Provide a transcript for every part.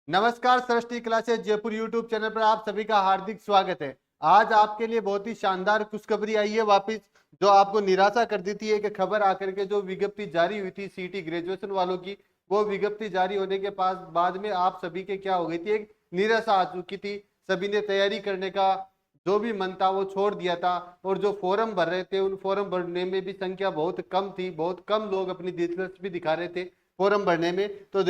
नमस्कार, सृष्टि classes Jaipur YouTube channel पर आप सभी का हार्दिक स्वागत है। आज आपके लिए बहुत ही शानदार खुशखबरी आई है वापस, जो आपको निराशा कर देती है कि खबर आकर के जो विज्ञप्ति जारी हुई थी सीईटी ग्रेजुएशन वालों की, वो विज्ञप्ति जारी होने के पास बाद में आप सभी के क्या हो गई थी, एक निराशा आ चुकी थी। सभी ने तैयारी करने का जो भी मन था वो छोड़ दिया था, और जो फॉर्म भर रहे थे उन फॉर्म भरने में भी संख्या बहुत कम थी, बहुत कम लोग अपनी दिलचस्पी दिखा रहे थे फॉर्म भरने में। तो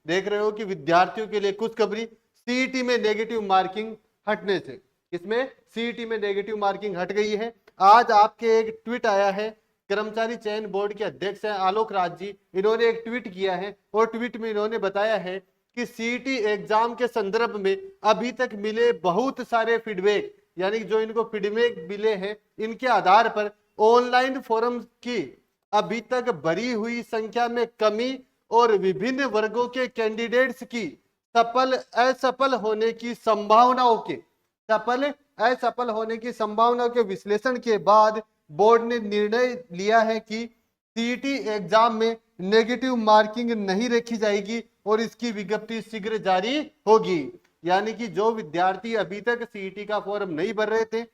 देख रहे हो कि विद्यार्थियों के लिए खुशखबरी, सीईटी में नेगेटिव मार्किंग हटने से, इसमें सीईटी में नेगेटिव मार्किंग हट गई है। आज आपके एक ट्वीट आया है, कर्मचारी चयन बोर्ड के अध्यक्ष हैं आलोक राज जी, इन्होंने एक ट्वीट किया है और ट्वीट में इन्होंने बताया है कि सीईटी एग्जाम के संदर्भ में अभी तक मिले बहुत सारे फीडबैक, यानी जो इनको फीडबैक मिले हैं, इनके आधार पर ऑनलाइन फॉर्म की अभी तक भरी हुई संख्या में कमी और विभिन्न वर्गों के कैंडिडेट्स की सफल असफल होने की संभावनाओं के विश्लेषण के बाद बोर्ड ने निर्णय लिया है कि सीईटी एग्जाम में नेगेटिव मार्किंग नहीं रखी जाएगी और इसकी विज्ञप्ति शीघ्र जारी होगी। यानी कि जो विद्यार्थी अभी तक सीईटी का फॉर्म नहीं भर रहे थे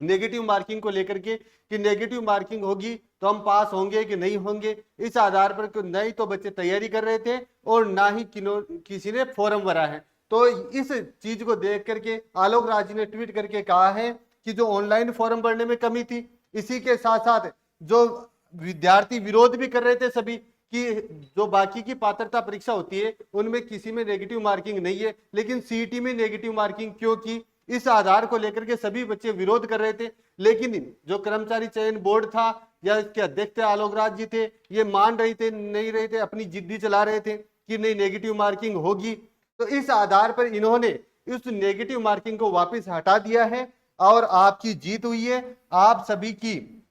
नेगेटिव मार्किंग को लेकर के, कि नेगेटिव मार्किंग होगी तो हम पास होंगे कि नहीं होंगे, इस आधार पर नहीं तो बच्चे तैयारी कर रहे थे और ना ही किसी ने फॉर्म भरा है। तो इस चीज को देख करके आलोक राज जी ने ट्वीट करके कहा है कि जो ऑनलाइन फॉर्म भरने में कमी थी, इसी के साथ साथ जो विद्यार्थी विरोध भी कर रहे थे सभी कि जो बाकी की पात्रता परीक्षा होती है उनमें किसी में नेगेटिव मार्किंग नहीं है, लेकिन सीईटी में नेगेटिव मार्किंग क्यों की, इस आधार को लेकर के सभी बच्चे विरोध कर रहे थे। लेकिन जो कर्मचारी चयन बोर्ड था या इसके अध्यक्ष आलोक राज जी थे, ये मान रहे थे नहीं रहे थे, अपनी जिद्दी चला रहे थे कि नहीं नेगेटिव मार्किंग होगी। तो इस आधार पर इन्होंने इस नेगेटिव मार्किंग को वापस हटा दिया है और आपकी जीत हुई है। आप सभी की,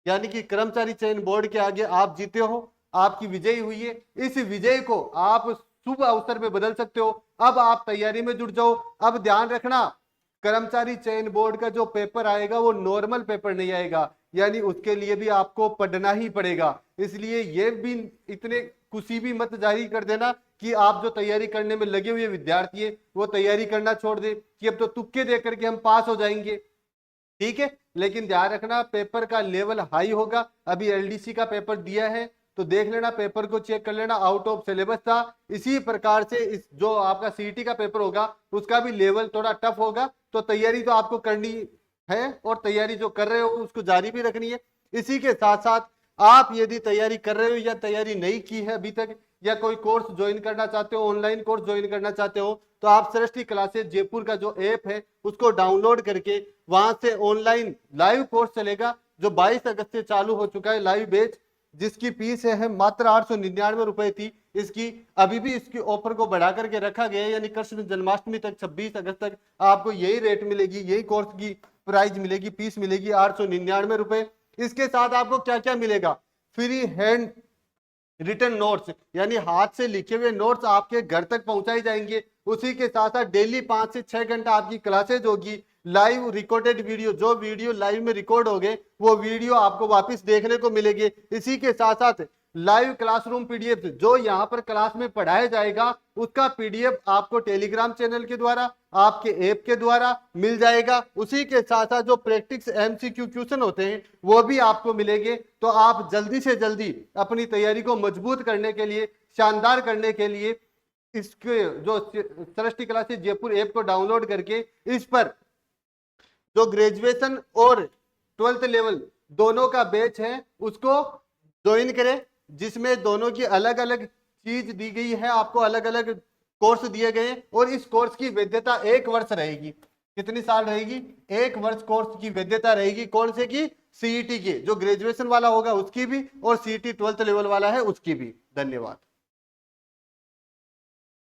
यानी कि कर्मचारी चयन बोर्ड के आगे आप जीते हो, आपकी विजय हुई है। इस विजय को आप शुभ अवसर में बदल सकते हो। अब आप तैयारी में जुट जाओ। अब ध्यान रखना, कर्मचारी चयन बोर्ड का जो पेपर आएगा वो नॉर्मल पेपर नहीं आएगा, यानी उसके लिए भी आपको पढ़ना ही पड़ेगा। इसलिए ये भी इतने खुशी भी मत जारी कर देना कि आप जो तैयारी करने में लगे हुए विद्यार्थी है वो तैयारी करना छोड़ दे कि अब तो तुक्के दे करके हम पास हो जाएंगे। ठीक है, लेकिन ध्यान रखना पेपर का लेवल हाई होगा। अभी एलडीसी का पेपर दिया है तो देख लेना, पेपर को चेक कर लेना, आउट ऑफ सिलेबस था। इसी प्रकार से इस जो आपका सीईटी का पेपर होगा उसका भी लेवल थोड़ा टफ होगा। तो तैयारी तो आपको करनी है और तैयारी जो कर रहे हो उसको जारी भी रखनी है। इसी के साथ साथ आप यदि तैयारी कर रहे हो या तैयारी नहीं की है अभी तक, या कोई कोर्स ज्वाइन करना चाहते हो, ऑनलाइन कोर्स ज्वाइन करना चाहते हो, तो आप सृष्टि क्लासेस जयपुर का जो ऐप है उसको डाउनलोड करके वहां से ऑनलाइन लाइव कोर्स चलेगा जो 22 अगस्त से चालू हो चुका है, लाइव बैच, जिसकी फीस है मात्र 899 रुपए थी। इसकी अभी भी इसकी ऑफर को बढ़ा करके रखा गया है, यानी कृष्ण जन्माष्टमी तक 26 अगस्त तक आपको यही रेट मिलेगी, यही कोर्स की प्राइस मिलेगी, फीस मिलेगी 899 रुपए। इसके साथ आपको क्या क्या मिलेगा, फ्री हैंड रिटर्न नोट्स, यानी हाथ से लिखे हुए नोट्स आपके घर तक पहुंचाए जाएंगे। उसी के साथ साथ डेली 5 से 6 घंटा आपकी क्लासेज होगी, लाइव रिकॉर्डेड वीडियो, जो वीडियो लाइव में रिकॉर्ड हो गए वो वीडियो आपको वापस देखने को मिलेंगे। इसी के साथ साथ लाइव क्लासरूम पीडीएफ, जो यहाँ पर क्लास में पढ़ाया जाएगा उसका पीडीएफ आपको टेलीग्राम चैनल के द्वारा, आपके ऐप के द्वारा मिल जाएगा। उसी के साथ साथ जो प्रैक्टिस एमसीक्यू क्वेश्चन होते हैं वो भी आपको मिलेंगे। तो आप जल्दी से जल्दी अपनी तैयारी को मजबूत करने के लिए, शानदार करने के लिए इसके जो सृष्टि क्लासेस जयपुर ऐप को डाउनलोड करके इस पर जो ग्रेजुएशन और 12th लेवल दोनों का बैच है उसको ज्वाइन करें, जिसमें दोनों की अलग अलग चीज दी गई है, आपको अलग अलग कोर्स दिए गए और इस कोर्स की वैधता 1 वर्ष रहेगी। कितनी साल रहेगी? 1 वर्ष कोर्स की वैधता रहेगी। कौन से की? सीईटी की, जो ग्रेजुएशन वाला होगा उसकी भी और सीईटी 12th लेवल वाला है उसकी भी। धन्यवाद।